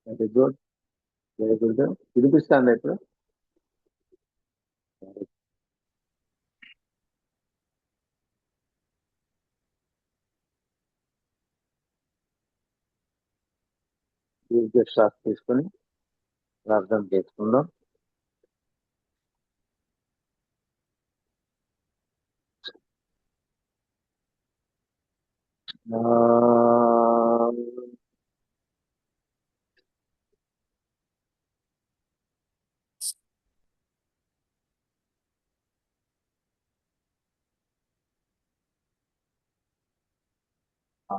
Very good. Very good. వినిపిస్తుంది ఇప్పుడు. దీర్ఘ శ్వాస తీసుకుని ప్రార్థన చేసుకుందాం. ఆ, ఆ,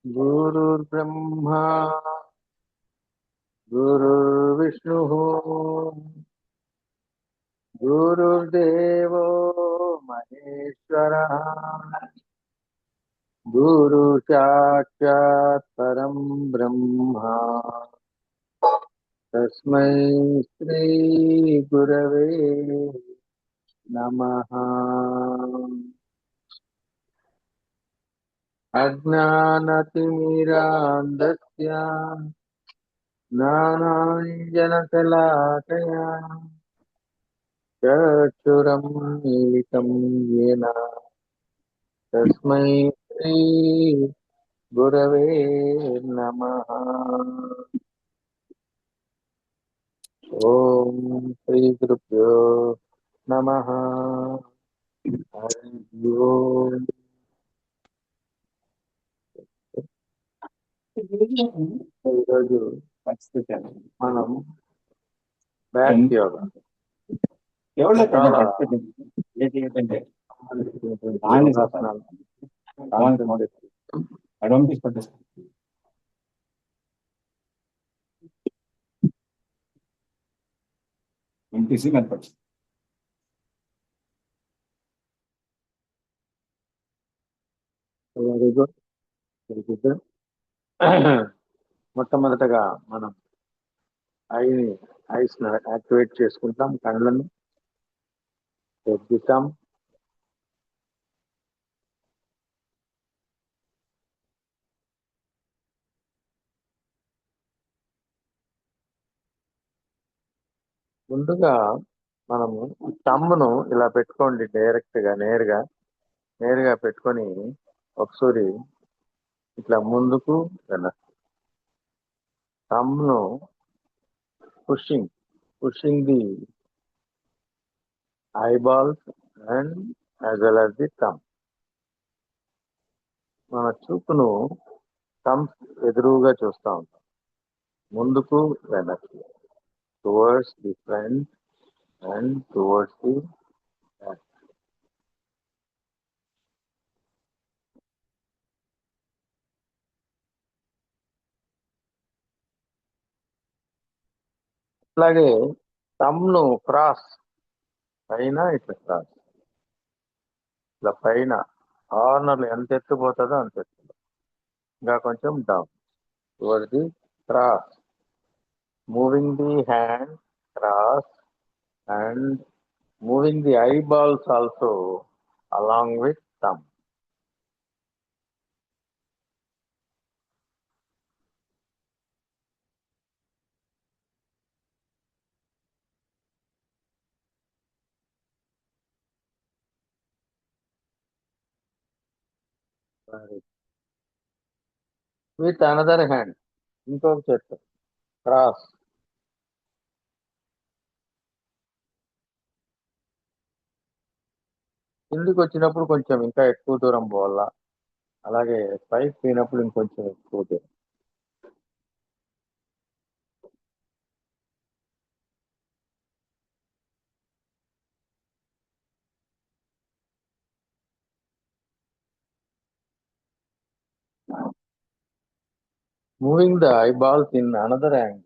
గురుర్బ్రహ్మా గురుర్విష్ణు గురుర్దేవో మహేశ్వర గురు సాక్షాత్ పరం బ్రహ్మ తస్మై శ్రీ గురవే నమః. అజ్ఞానతిమిరాంధస్య జ్ఞానాంజనశలాకయా చక్షురున్మిలితం येन తస్మై శ్రీ గురవే నమః. ఓం శ్రీ గురుభ్యో నమః. హరి ఓం. ఈరోజు మనం బ్యాక్ యోగా చాలా యోగాసనాలు concentrate very good. Very good. మొట్టమొదటగా మనం ఐని ఐస్ యాక్టివేట్ చేసుకుంటాం. కళ్ళను తెరుస్తాం. ముందుగా మనము తమ్మును ఇలా పెట్టుకోండి, డైరెక్ట్ గా నేరుగా పెట్టుకొని ఒకసారి ఇట్లా ముందుకు వెనక్కి. తమ్మును pushing the eyeballs and as well as the thumb. మన చూపును థంబ్ ఎదురుగా చూస్తా ఉంటాం, ముందుకు వెనక్కి, towards the front and towards the back. అలాగే థంబ్ను క్రాస్ పైన ఇట్లా క్రాస్, ఇట్లా పైన కార్నర్లు ఎంత ఎత్తుపోతుందో అంత ఎత్తు, ఇంకా కొంచెం down towards the cross, moving the hand cross and moving the eyeballs also along with thumb. With another hand, ఇంకొక చేత్తో క్రాస్, కిందికి వచ్చినప్పుడు కొంచెం ఇంకా ఎక్కువ దూరం పోవాలా, అలాగే పైకి పోయినప్పుడు ఇంకొంచెం ఎక్కువ దూరం. Moving the eyeballs in another angle.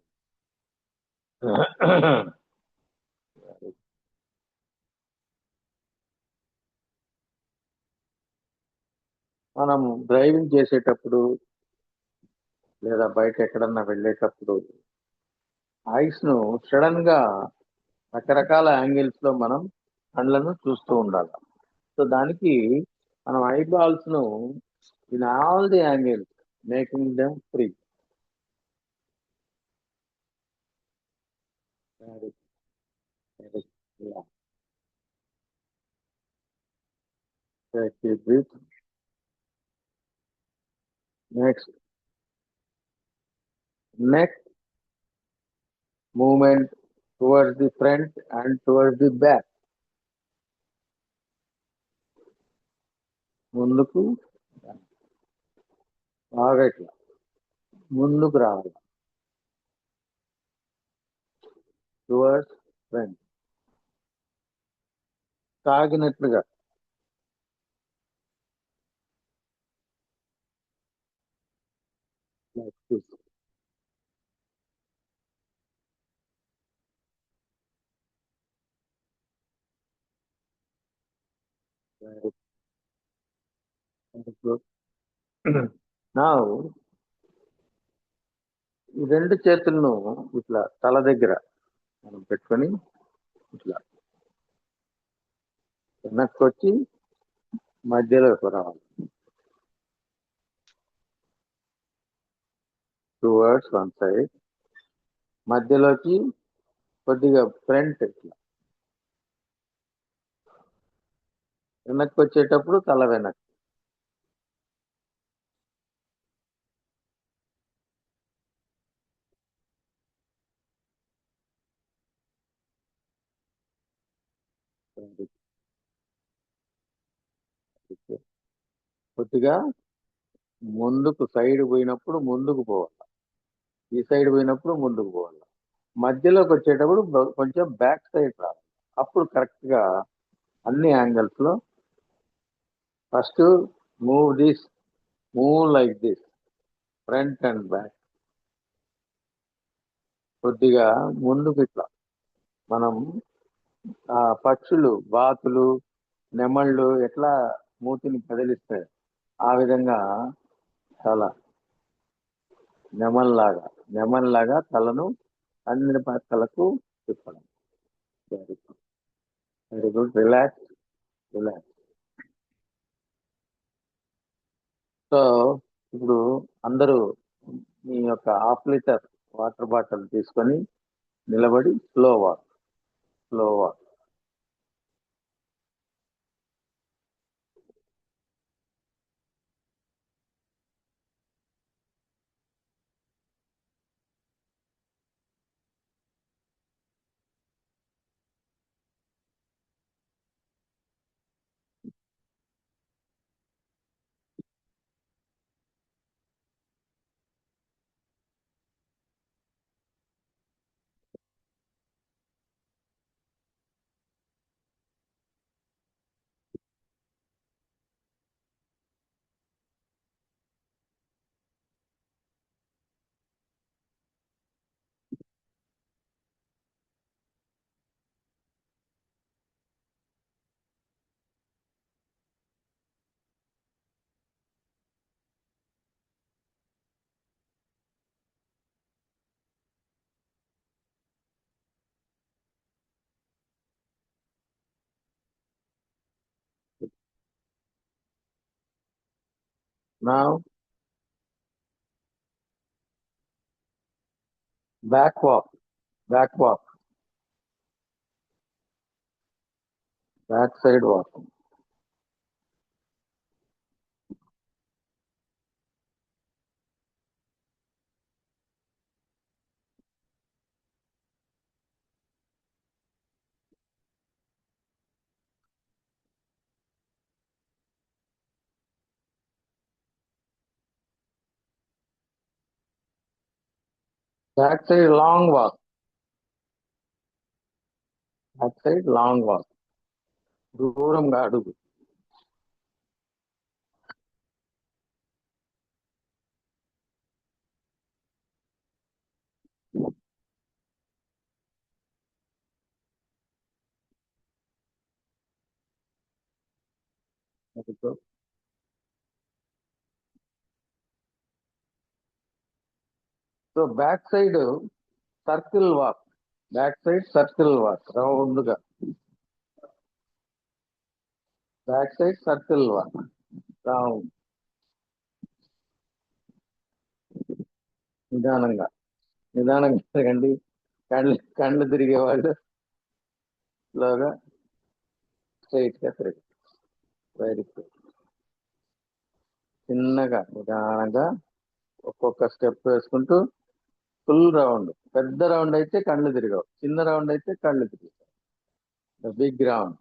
మనం డ్రైవింగ్ చేసేటప్పుడు లేదా బయట ఎక్కడన్నా వెళ్ళేటప్పుడు ఐస్ ను సడన్ గా రకరకాల యాంగిల్స్ లో మనం కళ్ళను చూస్తూ ఉండాలి. సో దానికి మనం ఐ బాల్స్ ను in all the angles making them free. Next neck movement towards the front and towards the back. ముందుకు బాగా ఇట్లా ముందుకు రావాలి, టువర్డ్స్ ఫ్రంట్, తాగినట్లుగా. Like this. Very good. Now, ఈ రెండు చేతులను ఇట్లా తల దగ్గర మనం పెట్టుకొని ఇట్లా వెనక్కి వచ్చి మధ్యలోకి రావాలి, టువర్డ్స్ వన్ సైడ్, మధ్యలోకి కొద్దిగా ఫ్రంట్ ఇట్లా వెనక్కి వచ్చేటప్పుడు తల వెనక్కి. కొద్దిగా ముందుకు సైడ్ పోయినప్పుడు ముందుకు పోవాలి, ఈ సైడ్ పోయినప్పుడు ముందుకు పోవాలి, మధ్యలోకి వచ్చేటప్పుడు కొంచెం బ్యాక్ సైడ్ రావాలి. అప్పుడు కరెక్ట్ గా అన్ని యాంగిల్స్ లో first move this, move like this, front and back. కొద్దిగా ముందుకు ఇట్లా మనం ఆ పక్షులు, బాతులు, నెమళ్ళు ఎట్లా మూతిని కదిలిస్తాయి ఆ విధంగా తల నెమల్లాగా నెమల్లాగా తలను అన్ని పక్కలకు తిప్పడం. Very good, very good. Relax, relax. So ఇప్పుడు అందరూ మీ యొక్క హాఫ్ లీటర్ వాటర్ బాటిల్ తీసుకొని నిలబడి స్లో వాక్, స్లో వాక్. నా back walk, back walk, back side walk. Back side long walk, back side long walk, దూరంగా అడుగు. So back side circle walk, back side circle walk round గా, back side circle walk round, నిదానంగా నిదానంగా తిరగండి. కళ్ళు తిరిగే వాళ్ళు స్లోగా స్ట్రైట్ గా తిరగండి. Very good. చిన్నగా నిదానంగా ఒక్కొక్క స్టెప్ వేసుకుంటూ ఫుల్ రౌండ్. పెద్ద రౌండ్ అయితే కళ్ళు తిరగవు, చిన్న రౌండ్ అయితే కళ్ళు తిరుగుతాయి. Big round.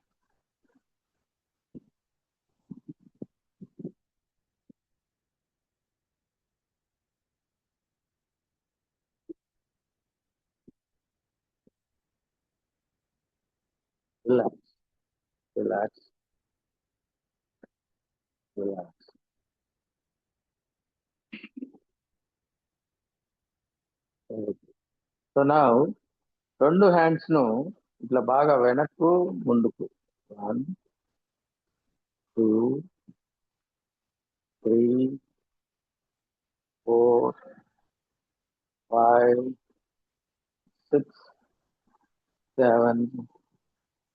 Relax, relax, relax. So నా రెండు హ్యాండ్స్ ను ఇట్లా బాగా వెనక్కు ముందుకు,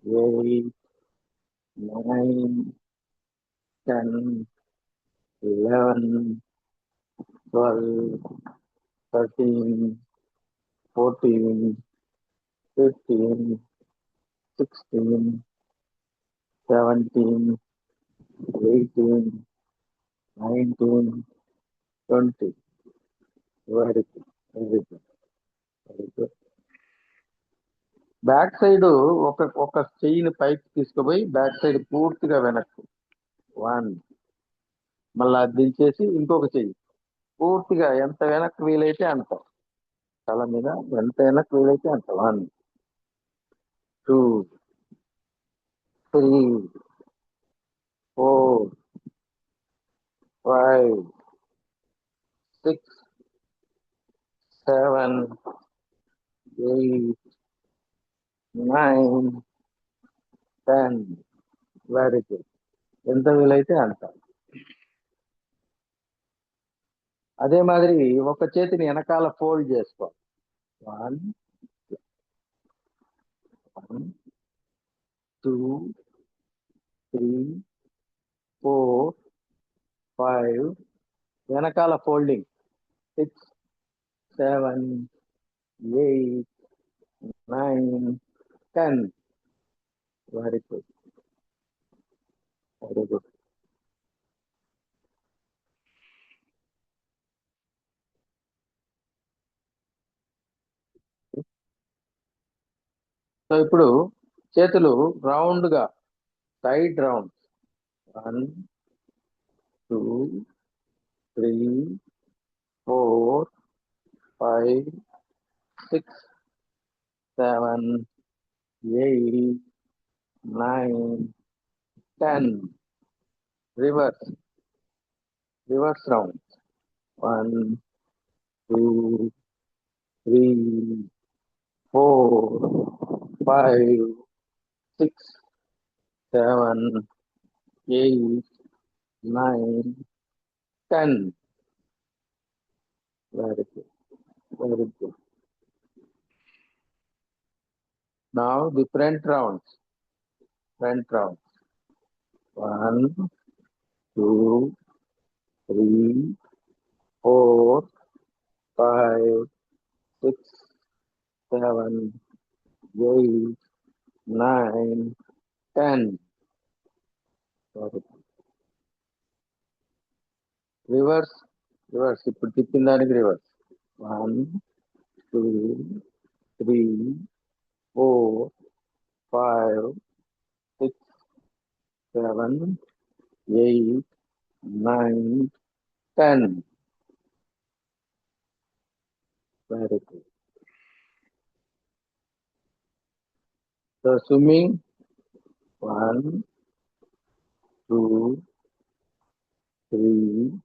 8, 9, 10, 11, 12, 13, 14, 15, 16, 17, 18, 19, 20. Very good, very good, very good. Back side ఒక చెయ్యిని పైకి తీసుకుపోయి బ్యాక్ సైడ్ పూర్తిగా వెనక్కి, 1. మళ్ళా దించేసి ఇంకొక చెయ్యి పూర్తిగా ఎంత వెనక్కి వీలైతే అంత, తల మీద ఎంత వెనక్కి వీలైతే అంత, 1, 2, 3, 4, 5, 6, 7, 8, 9, 10. Very good. ఎంత వీలైతే అంత. అదే మాదిరి ఒక చేతిని వెనకాల ఫోల్డ్ చేసుకో, 1, 2, 3, 4, 5. వెనకాల folding, 6, 7, 8, 9, 10. Very good, very good. So ఇప్పుడు చేతులు రౌండ్ గా side round, 1, 2, 3, 4, 5, 6, 7, 8, 9, 10. Reverse, reverse round, 1, 2, 3, 4, 5, 6, 7, 8, 9, 10. Very good, very good. Now the front rounds, front rounds, 1, 2, 3, 4, 5, 6, 7, 8, 9, 10. Reverse, reverse. ఇప్పుడు తిప్పిన దానికి reverse, 1, 2, 3, 4, 5, 6, 7, 8, 9, 10. Very good. So swimming, 1, 2, 3,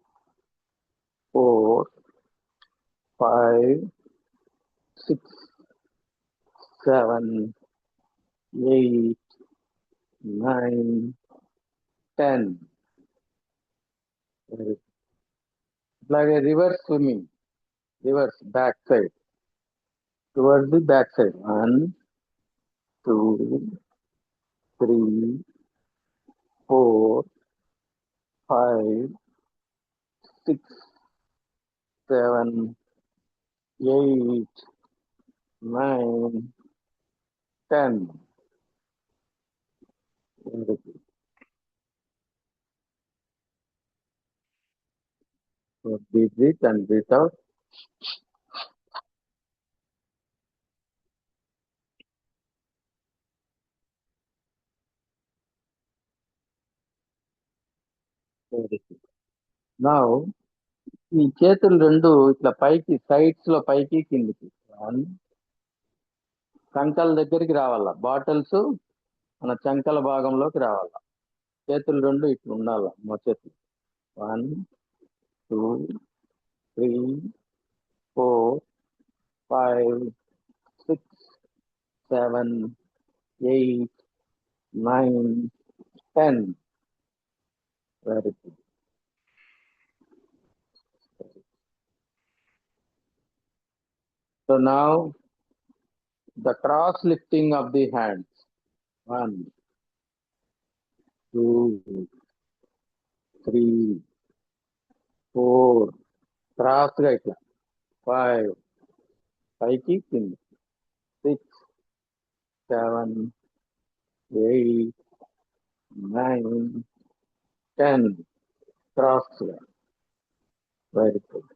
4, 5, 6, 7, 8, 9, 10. Very good. ఇట్లాగే reverse swimming, reverse back side, towards the back side. 1 2 3 4 5 6 7 8 9 10. Very good. So deep breath and breathe out. Very good. Now ఈ చేతులు రెండు ఇట్లా పైకి sides లో పైకి కిందికి. చంకల దగ్గరికి రావాలా, బాటిల్స్ మన చంకల భాగంలోకి రావాలా. చేతులు రెండు ఇట్లా ఉండాల, మొచ్చెత్తి. 1 2 3 4 5 6 7 8 9 10. Very good. So now the cross lifting of the hands. 1 2 3 4. Cross గా ఇట్లా 5 పైకి కింది. 6 7 8 9 10. క్రాస్ గా. Very good.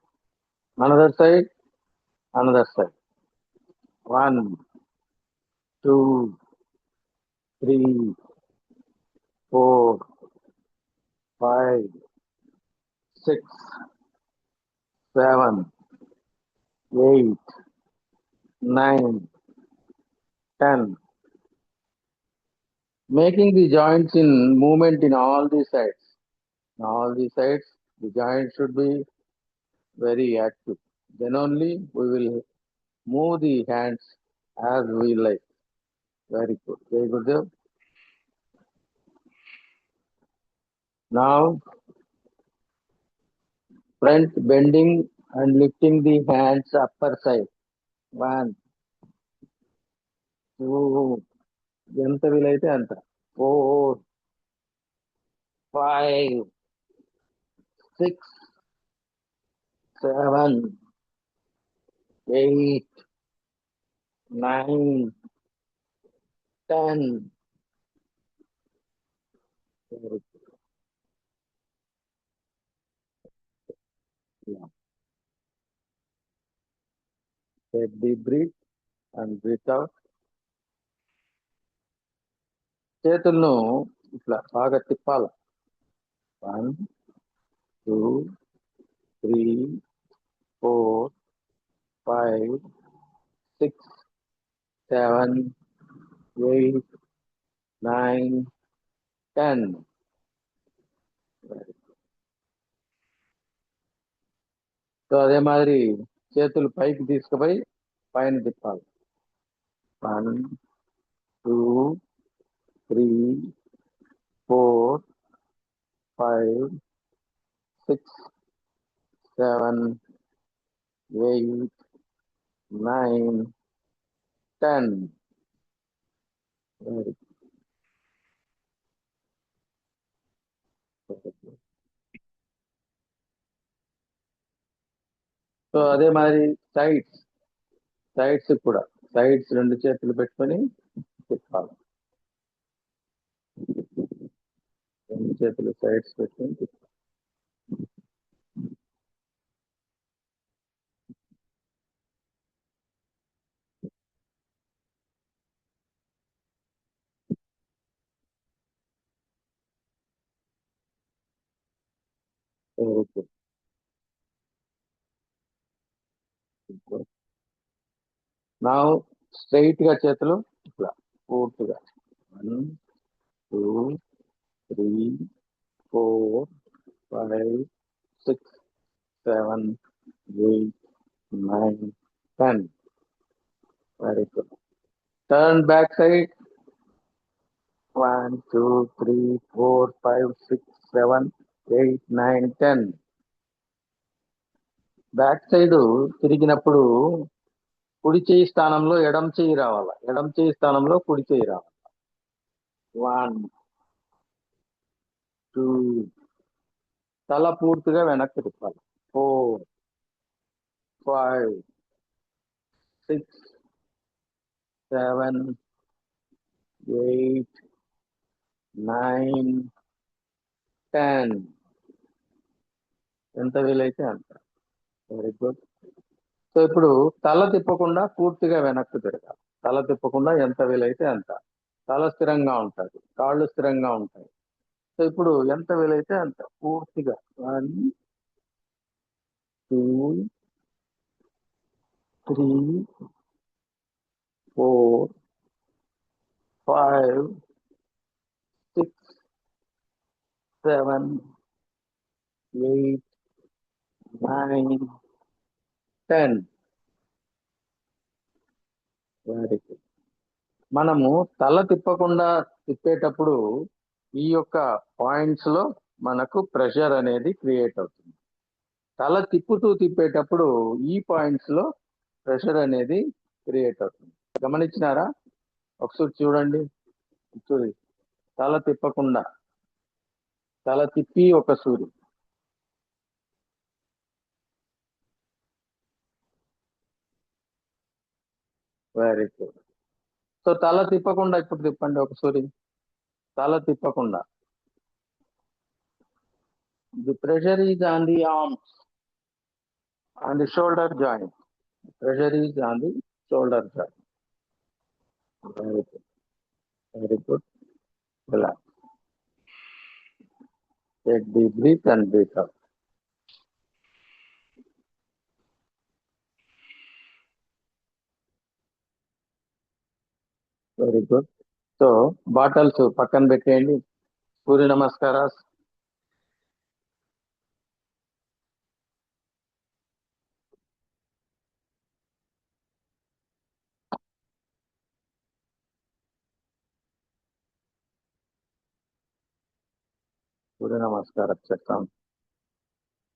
Another side, another side. 1 2 3 4 5 6 7 8 9 10. Making the joints in movement in all the sides. In all the sides, the joint should be very active. Then only we will move the hands as we like. Very good. Very good. Now, front bending and lifting the hands upper side. 1 2, ఎంత వీలైతే అంత. 4 5 6 7 8 9 10. Yeah. Take deep breath and breathe out. చేతులను ఇట్లా బాగా తిప్పాలి. 1 2 3 4 5 6 7 8 9 10. So అదే మాదిరి చేతులు పైకి తీసుకుపోయి పైన తిప్పాలి. 1 2 3 4 5 6 7 8 9 10. Very good. సో అదే మాదిరి సైడ్స్ కూడా సైడ్స్ రెండు చేతులు పెట్టుకొని తిప్పాలి. రెండు చేతులు సైడ్స్ పెట్టుకొని తిప్పాలి. Very good. నా స్ట్రైట్ గా చేతులు ఇట్లా పూర్తిగా. 1 2 3 4 5 6 7 8 9 10. Very good. Turn back side. 1 2 3 4 5 6 7 8, 9, 10. Back side తిరిగినప్పుడు కుడి చేయి స్థానంలో ఎడమ చేయి రావాలి, ఎడమ చేయి స్థానంలో కుడి చేయి రావాలి. 1, 2. తల పూర్తిగా వెనక్కి తిప్పాలి. 4, 5, 6, 7, 8, 9, 10. ఎంత వీలైతే అంత. Very good. సో ఇప్పుడు తల తిప్పకుండా పూర్తిగా వెనక్కి తిరగాలి. తల తిప్పకుండా ఎంత వీలైతే అంత. తల స్థిరంగా ఉంటుంది, కాళ్ళు స్థిరంగా ఉంటాయి. సో ఇప్పుడు ఎంత వీలైతే అంత పూర్తిగా 1, 2, 3, 4, 5, 6, 7, 8, 9, 10. Very good. మనము తల తిప్పకుండా తిప్పేటప్పుడు ఈ యొక్క పాయింట్స్ లో మనకు ప్రెషర్ అనేది క్రియేట్ అవుతుంది. తల తిప్పుతూ తిప్పేటప్పుడు ఈ పాయింట్స్ లో ప్రెషర్ అనేది క్రియేట్ అవుతుంది. గమనించినారా? ఒకసారి చూడండి. చూడు, తల తిప్పకుండా తల తిప్పి ఒక సూరి. Very good. సో తల తిప్పకుండా ఇప్పుడు తిప్పండి ఒక సూరి. తల తిప్పకుండా. The pressure is on the arms and the shoulder joint. Pressure is on the shoulder joint. Very good. Very good. Relax. Take deep breath and breathe out. Very good. So bottles పక్కన పెట్టేయండి. సూర్య నమస్కారాస్. సూర్య నమస్కారం చెప్తాం.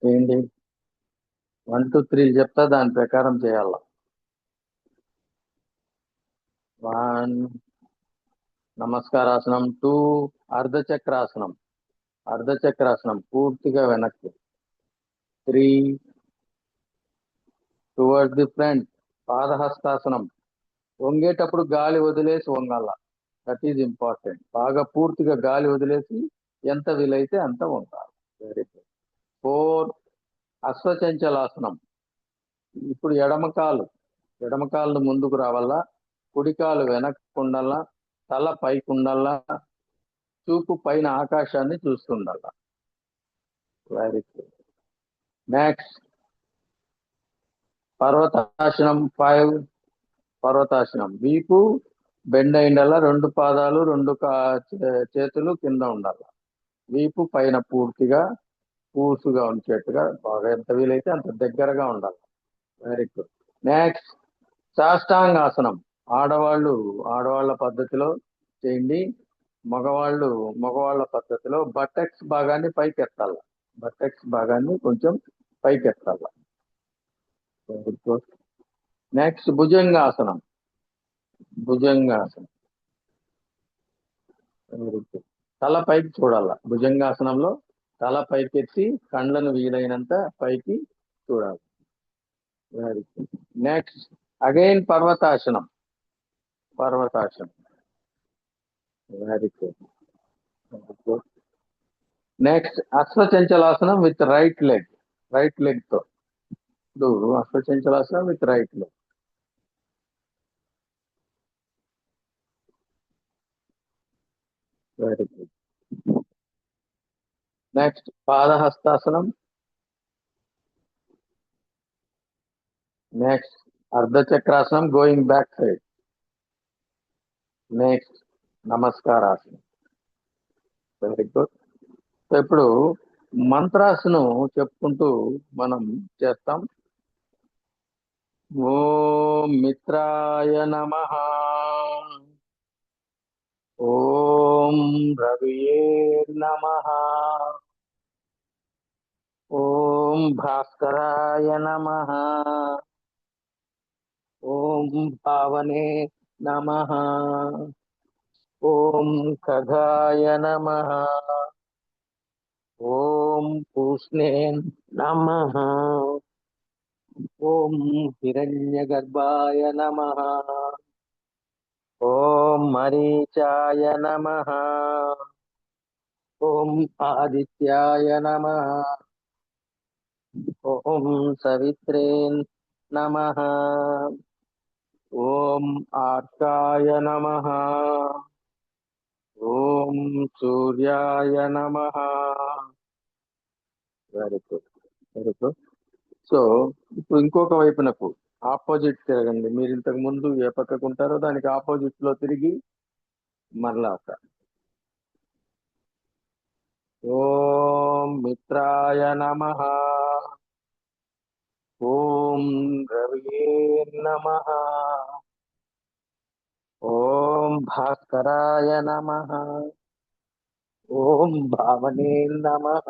చేయండి. 1, 2, 3 చెప్తా, దాని ప్రకారం చేయాల. 1 నమస్కారాసనం. 2 అర్ధచక్రాసనం. అర్ధచక్రాసనం పూర్తిగా వెనక్కి. 3 టువర్డ్స్ ది ఫ్రంట్. పాదహస్తాసనం. వంగేటప్పుడు గాలి వదిలేసి వంగాల. That is important. బాగా పూర్తిగా గాలి వదిలేసి ఎంత వీలైతే అంత వంగాలి. Very good. 4 అశ్వచంచలాసనం. ఇప్పుడు ఎడమకాలు ముందుకు రావాలా, కుడికాలు వెనక్కి ఉండాలా, తల పైకి ఉండాలా, చూపు పైన ఆకాశాన్ని చూస్తుండాలా. Very good. Next parvatasana. 5 parvatasana. వీపు బెండ్ అయిండాలా, 2 పాదాలు 2 చేతులు కింద ఉండాలి. వీపు పైన పూర్తిగా పూసుగా ఉంచేట్టుగా బాగా ఎంత వీలైతే అంత దగ్గరగా ఉండాలి. Very good. నెక్స్ట్ సాష్టాంగాసనం. ఆడవాళ్ళ పద్ధతిలో చేయండి, మగవాళ్ళ పద్ధతిలో బటెక్స్ భాగాన్ని పైకి ఎత్తాల. బటెక్స్ భాగాన్ని కొంచెం పైకి ఎత్తాల. Very good. Next bhujangasana. Bhujangasana. Very good. తల పైకి చూడాల. భుజంగాసనంలో తల పైకెత్తి కండ్లను వీలైనంత పైకి చూడాలి. Very good. Next again parvatasana. Very good. Next ashwachanchalasana with right leg తో. ఇప్పుడు ashwachanchalasana with right leg. Very good. Next padahastasana. Next ardhachakrasana going back side. Next namaskarasana. Very good. So ఇప్పుడు మంత్రాసనం చెప్పుకుంటూ మనం చేస్తాం. ఓం మిత్రాయ నమః. ఓం రవియే నమః. భాస్కరాయ నమః. ఓం భావనే నమః. ఓం ఖగాయ నమః. ఓం పూష్ణే నమః. ఓం హిరణ్యగర్భాయ నమః. ఓం మరీచాయ నమః. ఓం ఆదిత్యాయ నమః. ఓం సవిత్రే నమః. ఓం ఆర్కాయ నమః. ఓం సూర్యాయ నమః. Very good, very good. So ఇప్పుడు ఇంకొక వైపునకు ఆపోజిట్ తిరగండి. మీరు ఇంతకు ముందు ఏ పక్కకు ఉంటారో దానికి ఆపోజిట్ లో తిరిగి మరలా ఒక. ఓం మిత్రాయ నమః. ఓం రవే నమః. ఓం భాస్కరాయ నమః. ఓం భావనే నమః.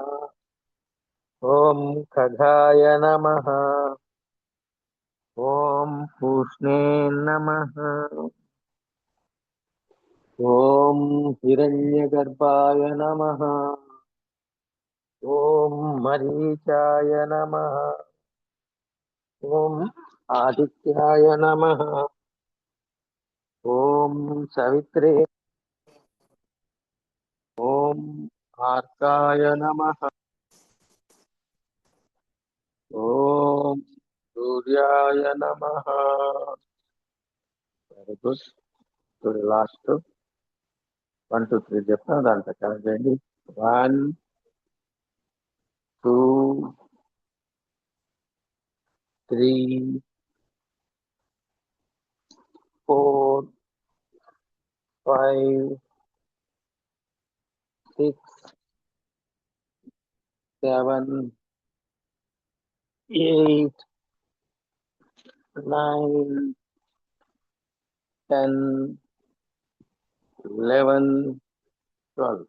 ఓం ఖగాయ నమః. ఓం పూష్ణే నమః. ఓం హిరణ్యగర్భాయ నమః. ఓం మరీచాయ నమః. ఓం ఆదిత్యాయ నమః. ఓం సవిత్రే. ఓం ఆర్కాయ నమః. ఓం సూర్యాయ నమః. Very good. ఇప్పుడు లాస్ట్ 1 2 3 చెప్తాను, దాంట్లో కనెక్ట్ చేయండి. 1 2 3 4 5 6 7 8 9 10 11 12.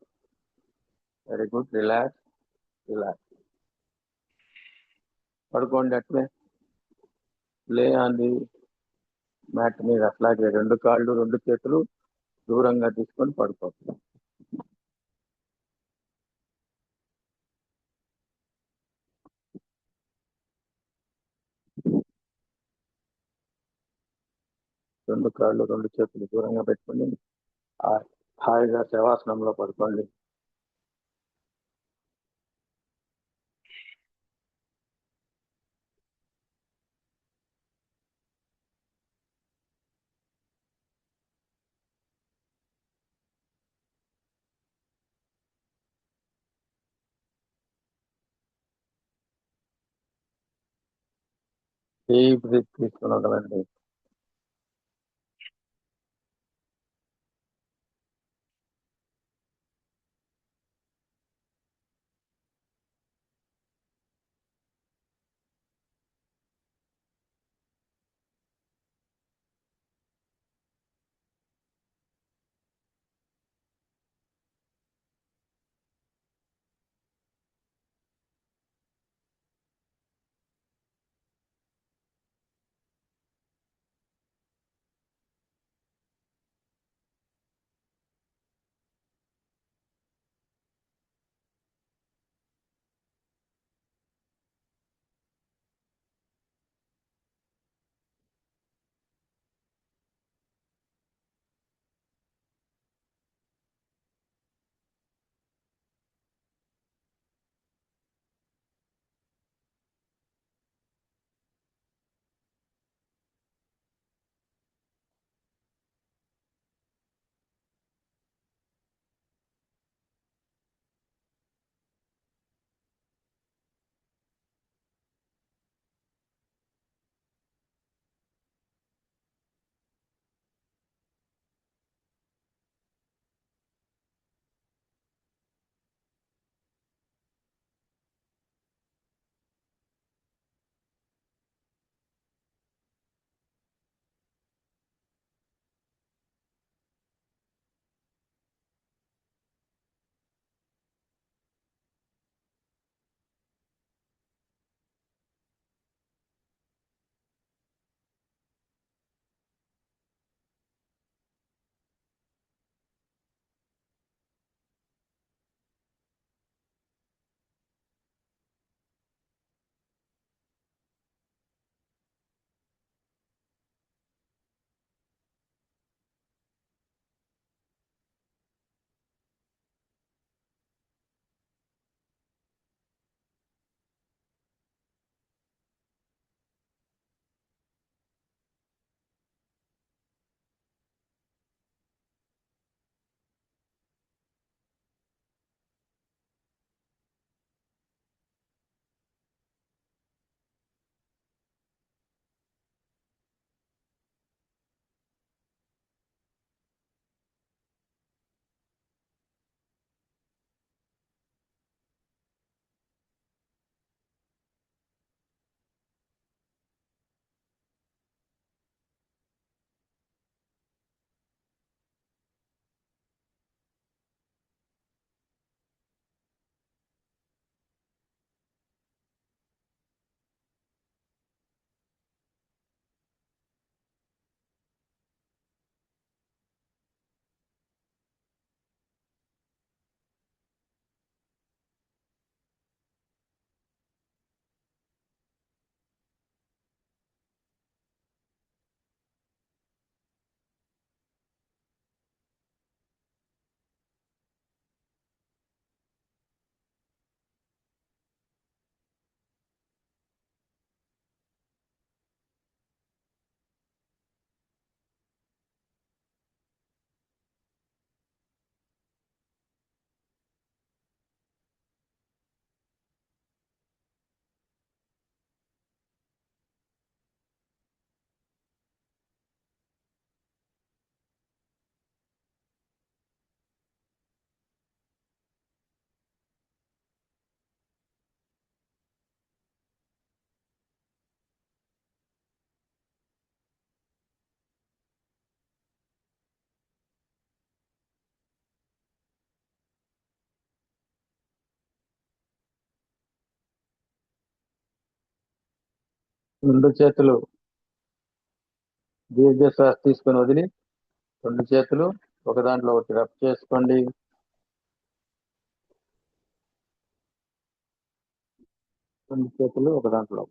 Very good. Relax, relax. పడుకోండి అట్లే. లే ఆన్ ది మ్యాట్ మీద అట్లాగే రెండు కాళ్ళు రెండు చేతులు దూరంగా తీసుకొని పడుకోండి. రెండు కాళ్ళు రెండు చేతులు దూరంగా పెట్టుకొని హాయిగా శవాసనంలో పడుకోండి. డీప్ బ్రీత్ తీసుకుని వదలండి. రెండు చేతులు దీర్ఘ శ్వాస తీసుకొని వదిలి రెండు చేతులు ఒక దాంట్లో ఒకటి రబ్ చేసుకోండి. రెండు చేతులు ఒక దాంట్లో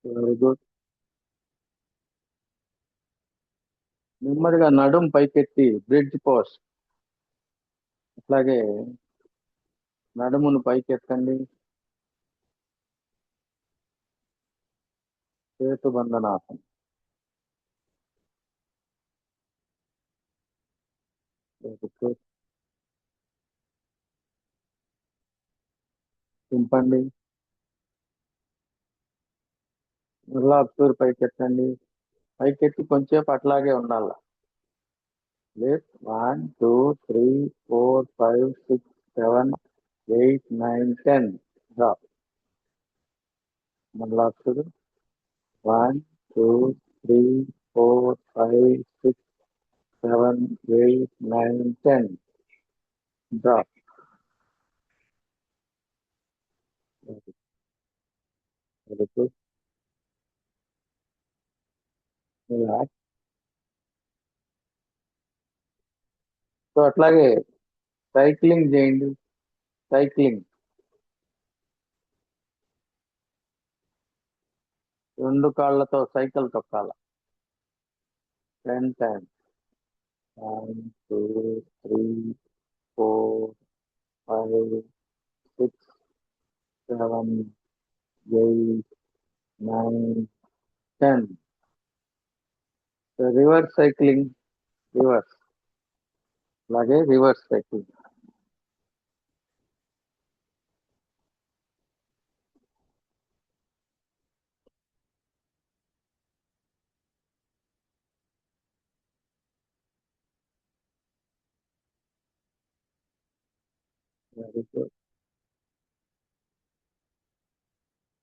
వెరీ గుడ్. నెమ్మదిగా నడుం పైకెత్తి బ్రిడ్జ్ పోస్ట్. అట్లాగే నడుమును పైకెత్తండి. సేతు బంధనాసనం. దింపండి. మళ్ళా ఒకసారి పైకెత్తండి. పైకెత్తి కొంచెంసేపు అట్లాగే ఉండాలి. Late 1 2 3 4 5 6 7 8 9 10 drop. మళ్ళా ఒకసారి 1 2 3 4 5 6 7 8 9 10 డ్రాప్. రిలాక్స్. సో అట్లాగే సైక్లింగ్ చేయండి. సైక్లింగ్ రెండు కాళ్ళతో cycle తొక్కాల 10 times. 1 2 3 4 5 6 7 8 9 10. Reverse cycling. Reverse. అలాగే రివర్స్ సైక్లింగ్.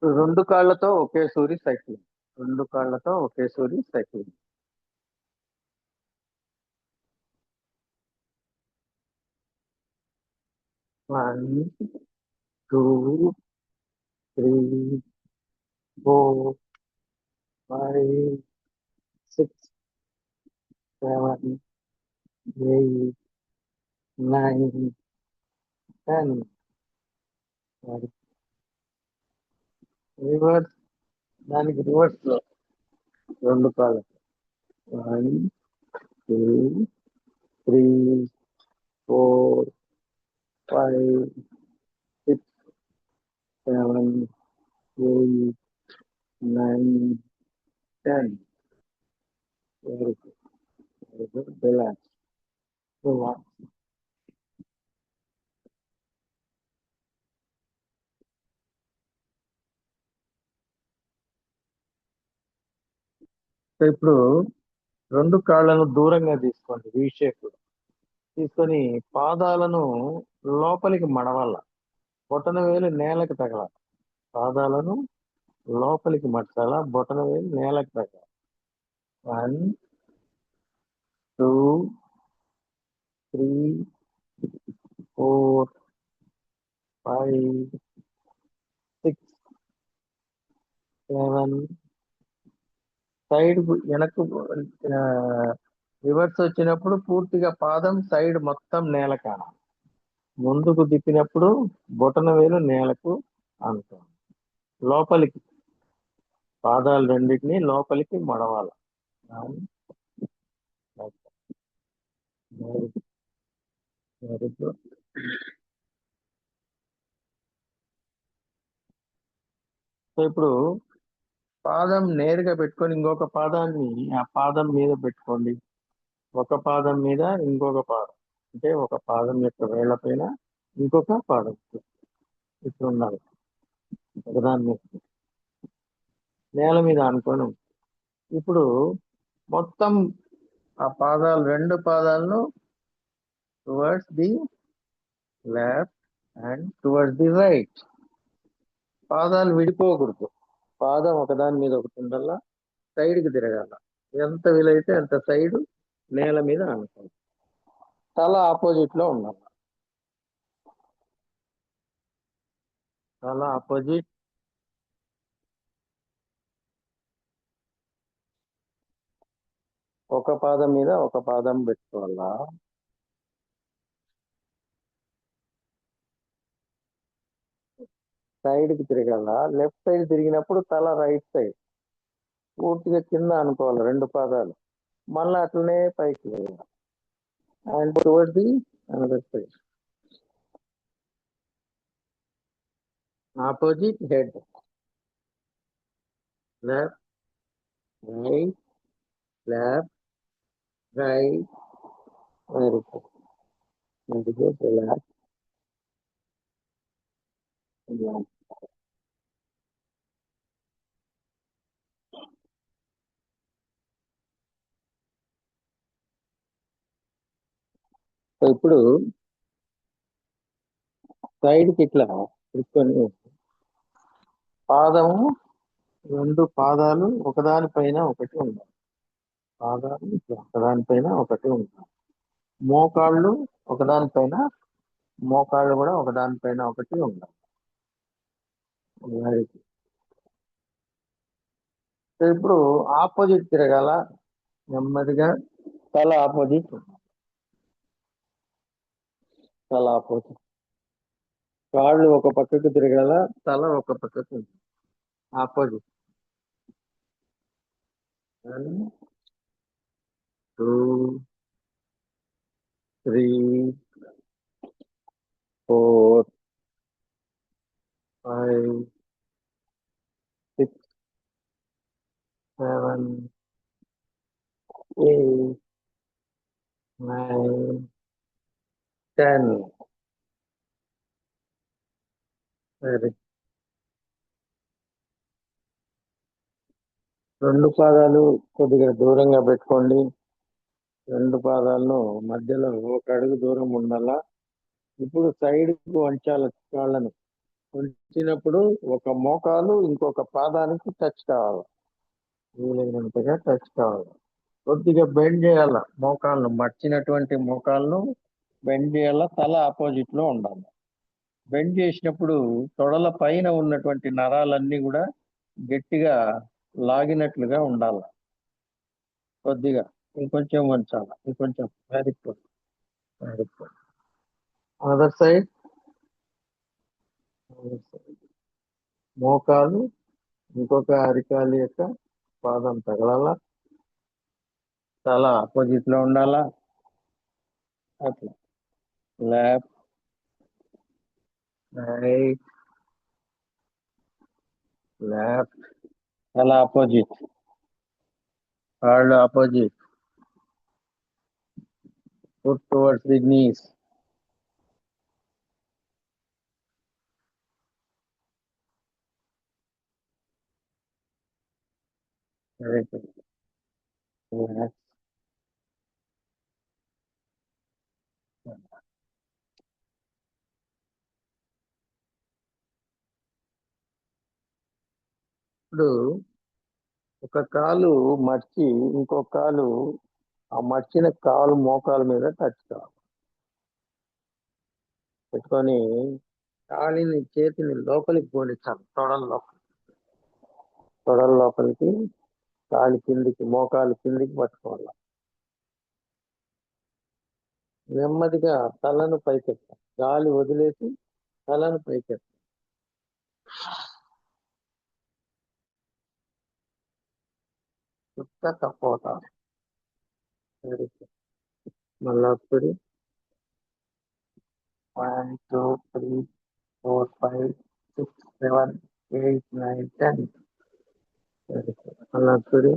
రెండు కాళ్ళతో ఒకే సూరి సైక్లింగ్. రెండు కాళ్ళతో ఒకే సూరి సైక్లింగ్. 1 2 3 4 5 6 7 8 9 10. రివర్స్. దానికి రివర్స్ లో రెండు కాళ్ళు. 1 2 3 4 5 6 7 8 9 10. Very good. Very good. Relax. Relax. So ఇప్పుడు రెండు కాళ్ళను దూరంగా తీసుకోండి. వి షేప్ తీసుకొని పాదాలను లోపలికి మడవాల. బొటన వేలు నేలకు తగలాలి. పాదాలను లోపలికి మడచాల. బొటన వేలు నేలకు తగలాలి. 1 2 3 4 5 6 7. సైడ్ వెనక్కు రివర్స్ వచ్చినప్పుడు పూర్తిగా పాదం సైడ్ మొత్తం నేల కానాలి. ముందుకు తిప్పినప్పుడు బొటన వేలు నేలకు అంటాం. లోపలికి పాదాలు రెండింటిని లోపలికి మడవాలి. Very good. సో ఇప్పుడు పాదం నేరుగా పెట్టుకొని ఇంకొక పాదాన్ని ఆ పాదం మీద పెట్టుకోండి. ఒక పాదం మీద ఇంకొక పాదం. అంటే ఒక పాదం యొక్క వేళ్ల పైన ఇంకొక పాదం ఇట్లా ఉండాలి. ఒకదాని మీద నేల మీద అనుకొని ఉంది. ఇప్పుడు మొత్తం ఆ పాదాలు, రెండు పాదాలను towards the left and towards the right. పాదాలు విడిపోకూడదు. పాదం ఒకదాని మీద ఒకటి ఉండాలా, సైడ్కి తిరగాల. ఎంత వీలైతే అంత సైడ్ నేల మీద అనుకోవాలి. తల ఆపోజిట్ లో ఉండాలి. తల ఆపోజిట్. ఒక పాదం మీద ఒక పాదం పెట్టుకోవాలా. సైడ్ కి తిరగాల. లెఫ్ట్ సైడ్ తిరిగినప్పుడు తల రైట్ సైడ్ పూర్తిగా కింద అనుకోవాలి రెండు పాదాలు. మళ్ళీ అట్లనే పైకి వెళ్ళాలి. And towards the another side opposite head. Left right left, right, very good. Navigate, relax, relax. So ఇప్పుడు సైడ్కి ఇట్లా తీసుకొని పాదము, రెండు పాదాలు ఒకదాని పైన ఒకటి ఉండాలి. పాదాలు ఇట్లా ఒకదానిపైన ఒకటి ఉండాలి. మోకాళ్ళు ఒకదానిపైన, మోకాళ్ళు కూడా ఒకదానిపైన ఒకటి ఉండాలి. Very good. సో ఇప్పుడు ఆపోజిట్ తిరగాల నెమ్మదిగా. తల ఆపోజిట్, తల ఆపోజిట్. కాళ్ళు ఒక పక్కకు తిరగాల, తల ఒక పక్కకు ఆపోజిట్. 1 2 3 4 5 6 7 8 9 10. వెరీ. రెండు పాదాలు కొద్దిగా దూరంగా పెట్టుకోండి. రెండు పాదాలను మధ్యలో ఒక అడుగు దూరం ఉండాలా. ఇప్పుడు సైడ్ కు వంచాల. కాళ్ళను ఉంచినప్పుడు ఒక మోకాలు ఇంకొక పాదానికి టచ్ కావాలి. వీలైనంతగా టచ్ కావాలి. కొద్దిగా బెండ్ చేయాల. మోకాళ్ళను మర్చినటువంటి మోకాళ్ళను బెండ్ చేయాల. తల ఆపోజిట్ లో ఉండాలి. బెండ్ చేసినప్పుడు తొడల పైన ఉన్నటువంటి నరాలన్నీ కూడా గట్టిగా లాగినట్లుగా ఉండాలి. కొద్దిగా ఇంకొంచెం వంచాలి. ఇంకొంచెం వెరీ అదర్ సైడ్. మోకాలు ఇంకొక అరికాలి యొక్క పాదం తగలాల. తల ఆపోజిట్ లో ఉండాలా. అట్లా లెఫ్ట్ రైట్ లెఫ్ట్. తల ఆపోజిట్, కాళ్ళు opposite. Foot towards the knees. Very good. Relax. ఇప్పుడు ఒక కాలు మర్చి ఇంకో కాలు ఆ మర్చిన కాలు మోకాల మీద టచ్ కావాలి. పెట్టుకొని కాలిని, చేతిని లోపలికి పోనిచ్చాలి. తొడల లోపలికి, కాలి కిందికి, మోకాలు కిందికి పట్టుకోవాలి. నెమ్మదిగా తలను పైకెత్తాలి. గాలి వదిలేసి తలను పైకెత్తాలి. చుట్ట తప్పవుతారు. మళ్ళా ఒకటి 1 2 3 4 5 6 7 8 9 10. మళ్ళా ఒకటి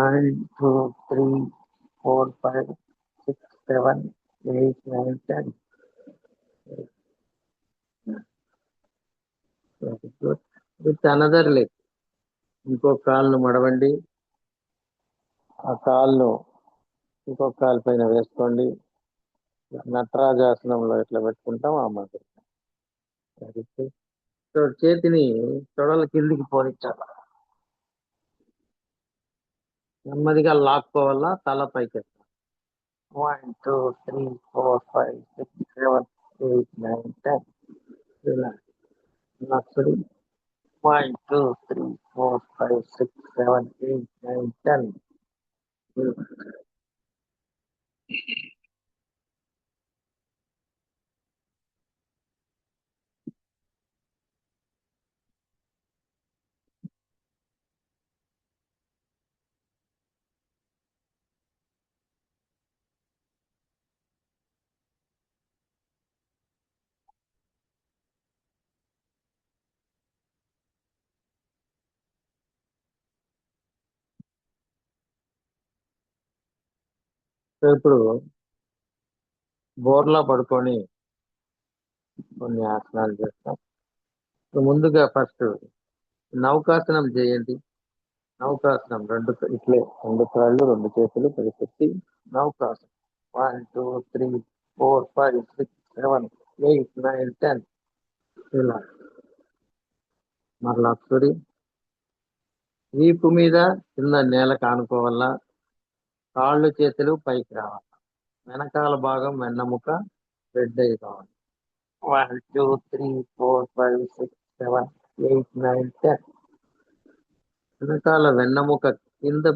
1 2 3 4 5 6 7, 8, 9, 10. Very good. With another leg. ఇంకో కాలును మడవండి. ఆ కాలును ఇంకో కాలు పైన వేసుకోండి. నటరాజాసనంలో ఎట్లా పెట్టుకుంటాం ఆ మాదిరి. Very good. సో చేతిని తొడల కిందికి పోనిచ్చాలి. నెమ్మదిగా లాక్కోవాలా, తల పైకి. 1, 2, 3, 4, 5, 6, 7, 8, 9, 10. Relax. Luxury. 1, 2, 3, 4, 5, 6, 7, 8, 9, 10. సో ఇప్పుడు బోర్లా పడుకొని కొన్ని ఆసనాలు చేస్తాం. ముందుగా ఫస్ట్ నౌకాసనం చేయండి. నౌకాసనం ఇట్లే 2 కాళ్ళు 2 చేతులు పైకెత్తి నౌకాసనం. 1, 2, 3, 4, 5, 6, 7, 8, 9, 10. ఇలా మరలా ఒకసారి వీపు మీద కింద నేల కానుకోవాలా, కాళ్ళు చేతులు పైకి రావాలి, వెనకాల భాగం వెన్నముక రెడ్ అయి కావాలి. 1, 2, 3, 4, 5, 6, 7, 8, 9, 10. వెనకాల వెన్నముక కింద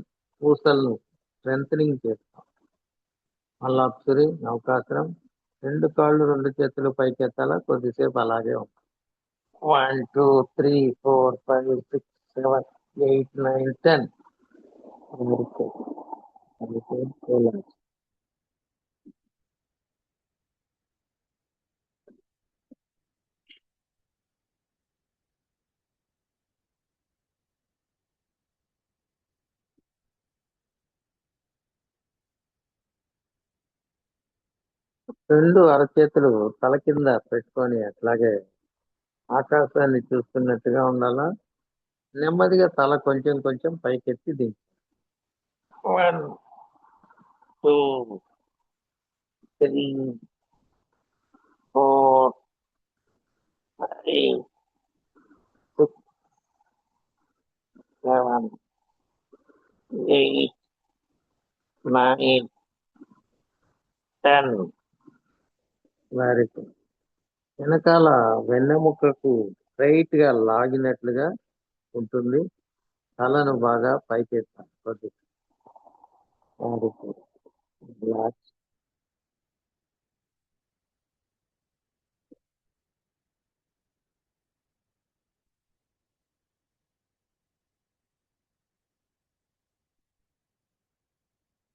పూసలను స్ట్రెంథనింగ్ చేస్తాం. మళ్ళా ఒకసారి నౌకాసనం. 2 కాళ్ళు 2 చేతులు పైకెత్తాలా, కొద్దిసేపు అలాగే ఉంటాం. 1, 2, 3, 4, 5, 6, 7, 8, 9, 10. రెండు అరచేతులు తల కింద పెట్టుకొని అట్లాగే ఆకాశాన్ని చూస్తున్నట్టుగా ఉండాలా. నెమ్మదిగా తల కొంచెం కొంచెం పైకెత్తి దించు. 1, 2, 3, 4, 5, 6, 7, 8, 9, 10. Very good. వెనకాల వెన్నెముకకు స్ట్రైట్ గా లాగినట్లుగా ఉంటుంది. తలను బాగా పైకెత్తాలి కొద్దిగా. Very good. రిలాక్స్.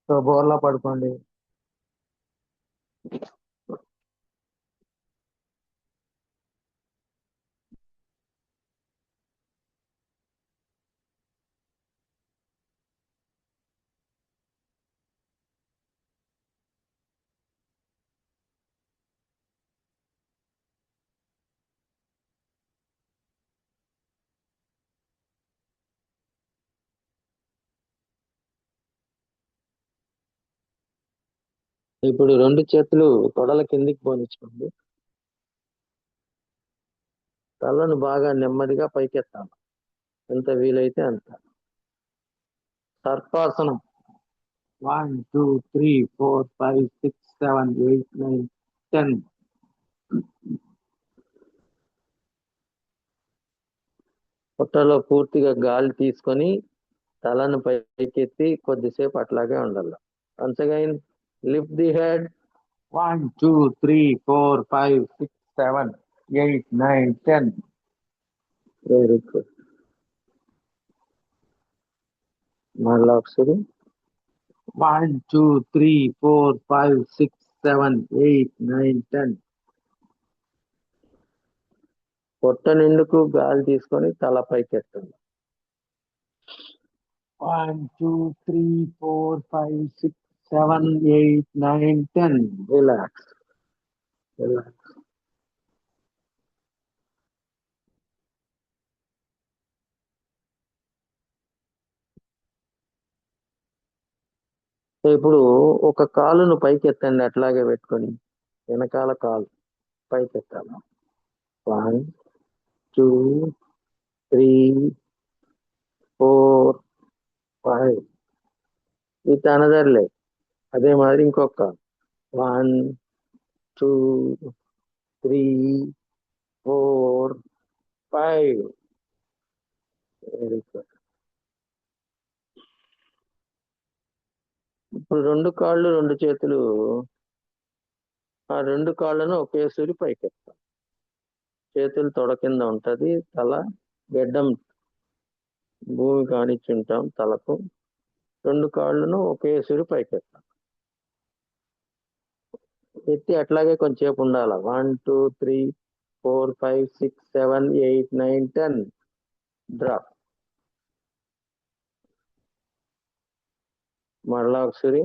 సో బోర్లా పడుకోండి. ఇప్పుడు 2 చేతులు తొడల కిందికి పోనిచ్చుకోండి. తలను బాగా నెమ్మదిగా పైకెత్తాలి, ఎంత వీలైతే అంత. సర్పాసనం. 1, 2, 3, 4, 5, 6, 7, 8, 9, 10. పొట్టలో పూర్తిగా గాలి తీసుకొని తలను పైకెత్తి కొద్దిసేపు అట్లాగే ఉండాలి. Once again lift the head. 1, 2, 3, 4, 5, 6, 7, 8, 9, 10. Very good. మళ్ళా ఒకసారి. 1, 2, 3, 4, 5, 6, 7, 8, 9, 10. పొట్ట నిండుకు గాలి తీసుకొని తల పైకెత్తండి. 1, 2, 3, 4, 5, 6, 7, 8, 9, 10. Relax. Relax. సో ఇప్పుడు ఒక కాలును పైకి ఎత్తండి అట్లాగే పెట్టుకొని వెనకాల కాలు పైకి ఎత్తాలి. 1, 2, 3, 4, 5. With another leg. అదే మాదిరి ఇంకొక 1, 2, 3, 4, 5. Very good. ఇప్పుడు రెండు కాళ్ళు రెండు చేతులు ఆ రెండు కాళ్ళను ఒకేసారి పైకెత్తాం. చేతులు తొడ కింద ఉంటది, తల గెడ్డం భూమి కానిచ్చుంటాం తలకు. రెండు కాళ్ళను ఒకేసారి పైకెత్తాం. ఎత్తి అట్లాగే కొంచెంసేపు ఉండాల. 1, 2, 3, 4, 5, 6, 7, 8, 9, 10. డ్రాప్. మళ్ళా ఒకసారి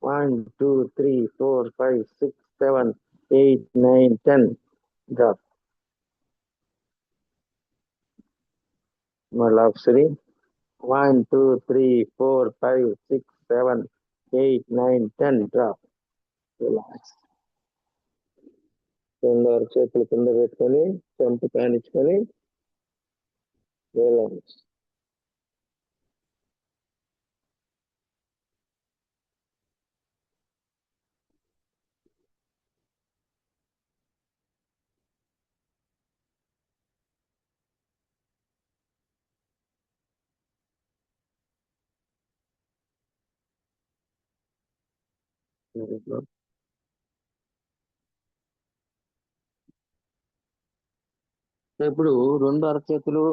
1, 2, 3, 4, 5, 6, 7, 8, 9, 10. డ్రాప్. మళ్ళా ఒకసారి 1, 2, 3, 4, 5, 6, 7, 8, 9, 10. డ్రాప్. రిలాక్స్. రెండు చేతులు కింద పెట్టుకొని చెంపు కానిచ్చుకొని రిలాక్స్. ఇప్పుడు రెండు అరచేతులు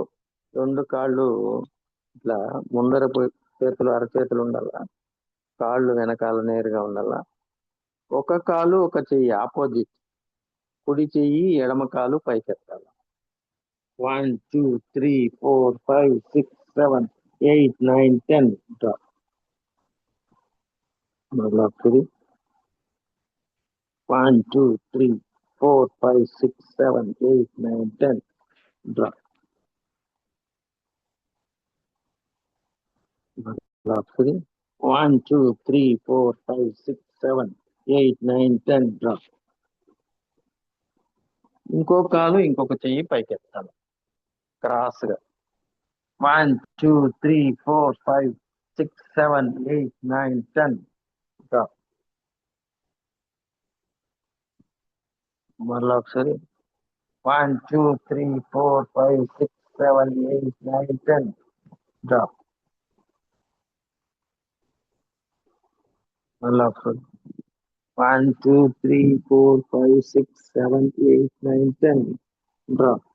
రెండు కాళ్ళు ఇట్లా ముందర చేతులు అరచేతులు ఉండాల, కాళ్ళు వెనకాల నేరుగా ఉండాల. ఒక కాలు ఒక చెయ్యి ఆపోజిట్, కుడి చెయ్యి ఎడమ కాలు పైకెత్తాలి. 1, 2, 3, 4, 5, 6, 7, 8, 9, 10. డ్రాప్. మళ్ళా ఒకసారి 1, 2, 3, 4, 5, 6, 7, 8, 9, 10. డ్రాప్. మళ్ళా ఒకసారి 1, 2, 3, 4, 5, 6, 7, 8, 9, 10. డ్రాప్. ఇంకో కాలు ఇంకొక చెయ్యి పైకెత్తాలి క్రాస్ గా. 1, 2, 3, 4, 5, 6, 7, 8, 9, 10. డ్రాప్. మళ్ళా ఒకసారి 1, 2, 3, 4, 5, 6, 7, 8, 9, 10. డ్రాప్. మళ్ళా ఒకసారి 1, 2, 3, 4, 5, 6, 7, 8, 9, 10. డ్రాప్.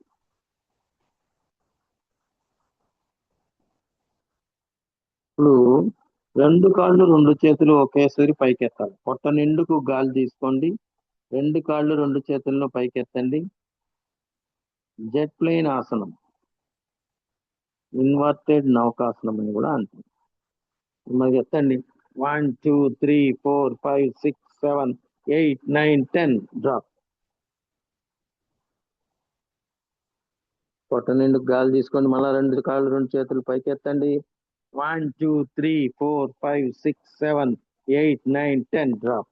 ఇప్పుడు రెండు కాళ్ళు రెండు చేతులు ఒకేసారి పైకెత్తాలి. పొట్ట నిండుకు గాలి తీసుకోండి. రెండు కాళ్ళు రెండు చేతులను పైకెత్తండి. జెట్ ప్లేన్ ఆసనం, ఇన్వర్టెడ్ నౌకాసనం అని కూడా అంటారు. మరి ఎత్తండి. 1, 2, 3, 4, 5, 6, 7, 8, 9, 10. డ్రాప్. పొట్ట నిండు గాలి తీసుకోండి. మళ్ళా రెండు కాళ్ళు రెండు చేతులు పైకెత్తండి. 1, 2, 3, 4, 5, 6, 7, 8, 9, 10. డ్రాప్.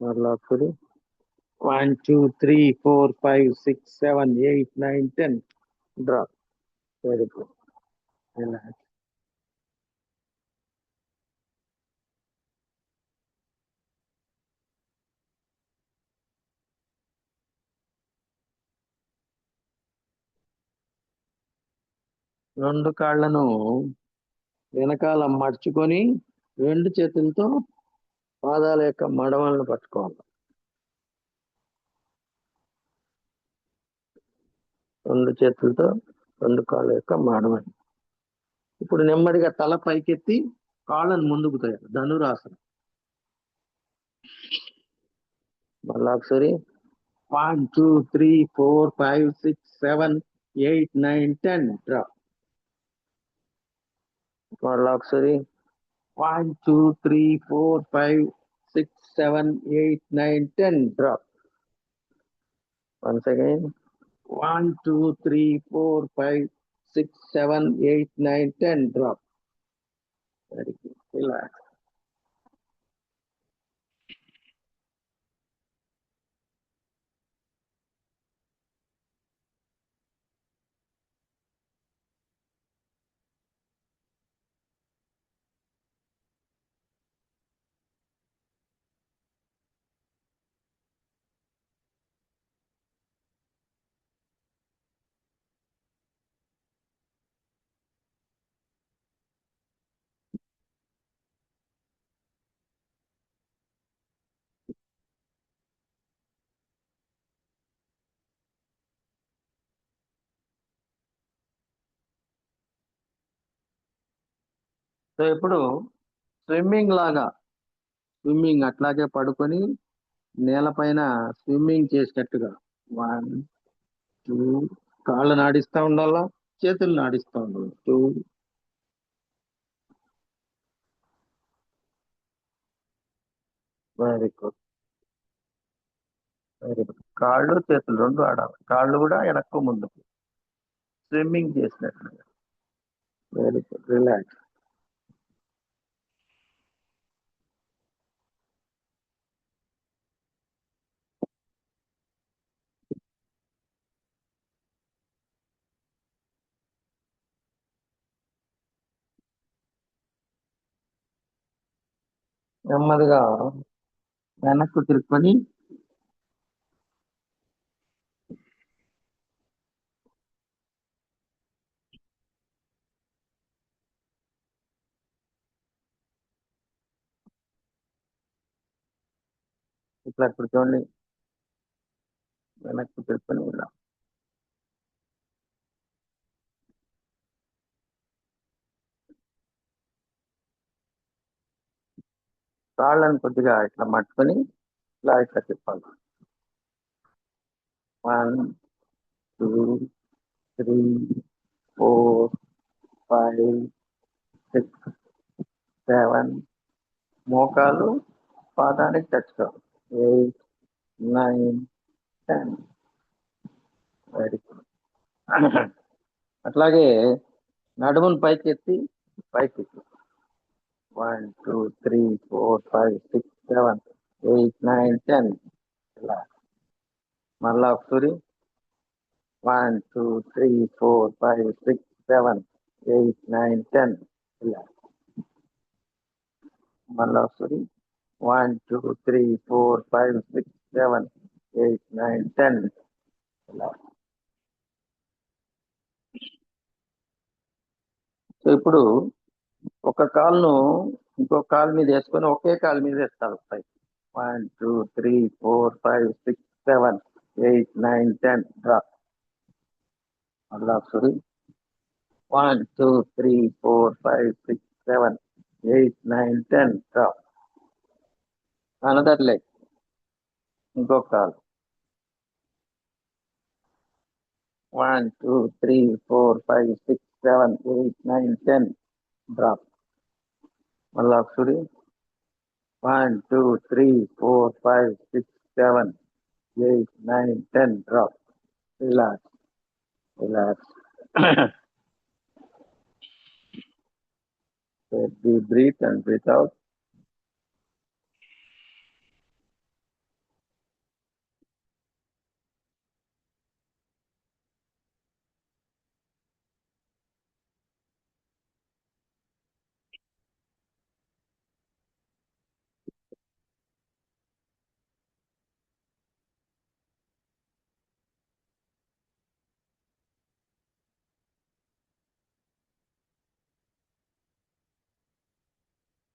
మళ్ళా ఒకసారి 1, 2, 3, 4, 5, 6, 7, 8, 9, 10. డ్రాప్. Very good. రిలాక్స్. రెండు కాళ్ళను వెనకాల మడుచుకొని రెండు చేతులతో పాదాల యొక్క మడమలను పట్టుకోవాలి. రెండు చేతులతో రెండు కాళ్ళ యొక్క మడమని. ఇప్పుడు నెమ్మదిగా తల పైకెత్తి కాళ్ళను ముందుకు తయారు ధనురాసనం. మళ్ళా ఒకసారి 1, 2, 3, 4, 5, 6, 7, 8, 9, 10. డ్రాప్. మళ్ళా ఒకసారి 1 2 3 4 5 6 7 8 9 10 drop. Once again 1 2 3 4 5 6 7 8 9 10 drop. Very good. Relax. So ఇప్పుడు స్విమ్మింగ్ లాగా, స్విమ్మింగ్ అట్లాగే పడుకొని నేలపైన స్విమ్మింగ్ చేసినట్టుగా 1 2 కాళ్ళు నాడిస్తా ఉండాలా, చేతులు నాడిస్తా ఉండాలి. 2. Very good. Very good. కాళ్ళు చేతులు రెండు ఆడాలి. కాళ్ళు కూడా వెనక్కు ముందుకు స్విమ్మింగ్ చేసినట్లుగా. Very good. రిలాక్స్. నెమ్మదిగా వెనక్కు తిరుక్కొని ఇట్లా ఇప్పుడు చూడండి, వెనక్కు తిరుక్కొని ఇలా కాళ్ళని కొద్దిగా ఇట్లా మట్టుకొని ఇలా ఇట్లా తిప్పాలి. 1 2 3 4 5 6 7. మోకాలు పాదానికి టచ్ కావాలి. 8 9 10. Very good. అట్లాగే నడుమును పైకి ఎత్తి పైకి 1 2 3 4 5 6 7 8 9 10. ఇలా మళ్ళా ఒకసారి 1 2 3 4 5 6 7 8 9 10. ఇలా మళ్ళా ఒకసారి 1 2 3 4 5 6 7 8 9 10. ఇలా. సో ఇప్పుడు ఒక కాలును ఇంకొక కాలు మీద వేసుకొని ఒకే కాలు మీద వేస్తారు పైకి. 1 2 3 4 5 6 7 8 9 10 డ్రాప్. మళ్ళా ఒకసారి 1 2 3 4 5 6 7 8 9 10 డ్రాప్. అనదర్ లెగ్, ఇంకొక కాలు. 1 2 3 4 5 6 7 8 9 10 డ్రాప్. మళ్ళా ఒకసారి 1 2 3 4 5 6 7 8 9 10 drop. Relax. Relax. Deep breathe and breathe out.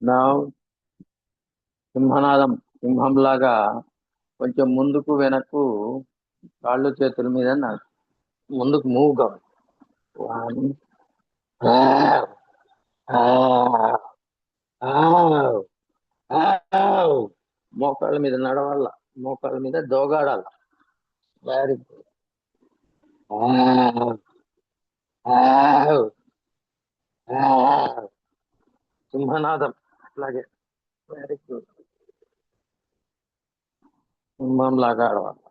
Now, సింహనాదం, సింహంలాగా కొంచెం ముందుకు వెనక్కు కాళ్ళు చేతుల మీద ముందుకు మూవ్ కావాలి. 1 మోకాళ్ళ మీద నడవాల, మోకాళ్ళ మీద దోగాడాల. Very good. సింహనాదం అట్లాగే వెరీ గుడ్. సింహం లాగా ఆడవాలి.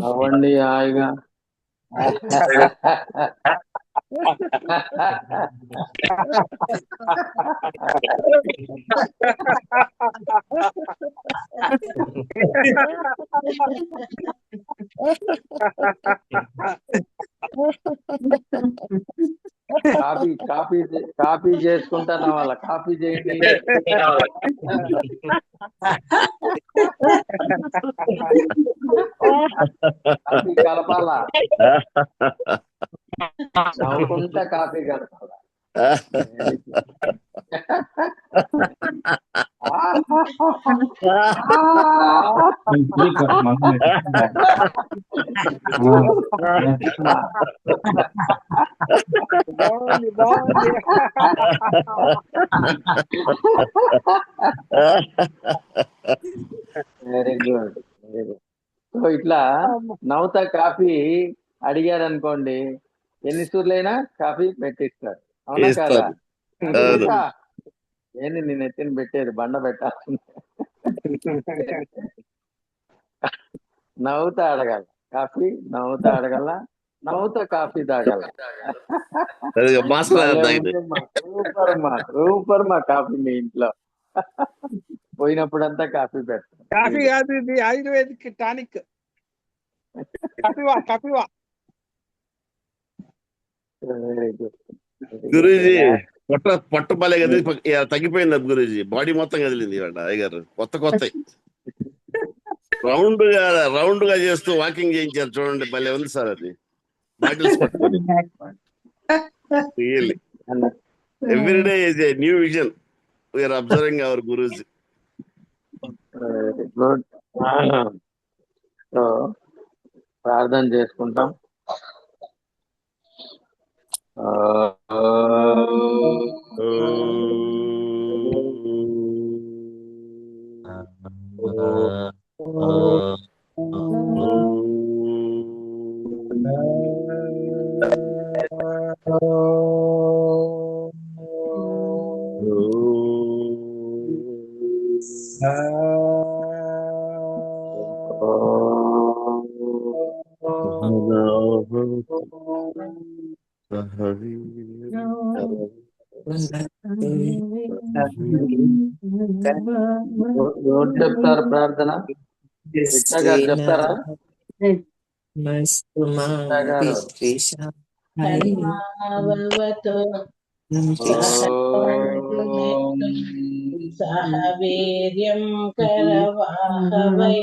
అవ్వండి హాయిగా. కాపీ చేసుకుంటాను వాళ్ళ. కాపీ చేయండి. కాఫీ కలపాలా, నవ్వుకుంటా కాఫీ కలపాలా. Very good, very good. So ఇట్లా నవ్వుతా కాఫీ అడిగారు అనుకోండి, ఎన్ని సూర్లైనా కాఫీ పెట్టిస్తారు. అవునా కాదా? ఏంది నేను ఎత్తిన పెట్టేది, బండ పెట్టాల్సింది. నవ్వుతా అడగాల కాఫీ, నవ్వుతా అడగల, నవ్వుతా కాఫీ తాగాల. సూపర్ మా కాఫీ మీ ఇంట్లో. పోయినప్పుడంతా కాఫీ పెడతాం. కాఫీ కాదు, ఇది ఆయుర్వేదిక్ టానిక్. కపివా. గురూజీ పొట్ట బాలే కదిలి తగ్గిపోయింది గురూజీ. బాడీ మొత్తం కదిలింది అయ్యగారు. కొత్త రౌండ్ గా చేస్తూ వాకింగ్ చేయించారు చూడండి, భలే ఉంది సార్ అది. బాటిల్స్ పట్టుకొని really everyday is a new vision. We are observing our Guruji. Good. So ప్రార్థన చేసుకుంటాం. చెప్తారు ప్రార్థన గారు చెప్తారా? సహవీర్యం కరవాహవై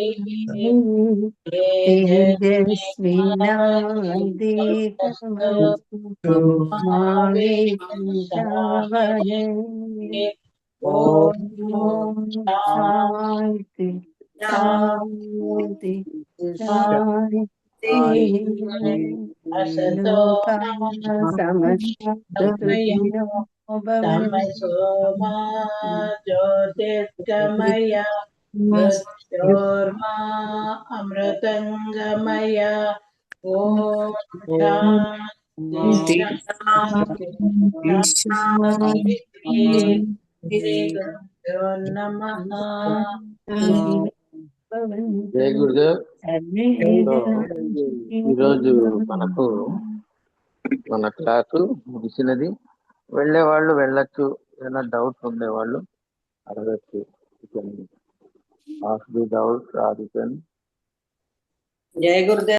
తమసోమా జ్యోతిర్గమయ మృత్యోర్మా అమృతంగమయ. ఓం శాంతి శాంతి. శ్రీ గురుభ్యో నమః. జై గురుదేవ్. ఈరోజు మన క్లాసు ముగిసినది. వెళ్ళే వాళ్ళు వెళ్ళొచ్చు, ఏదైనా డౌట్స్ ఉండేవాళ్ళు అడగచ్చు. Of the doubts are you can జయ గురుదేవ్.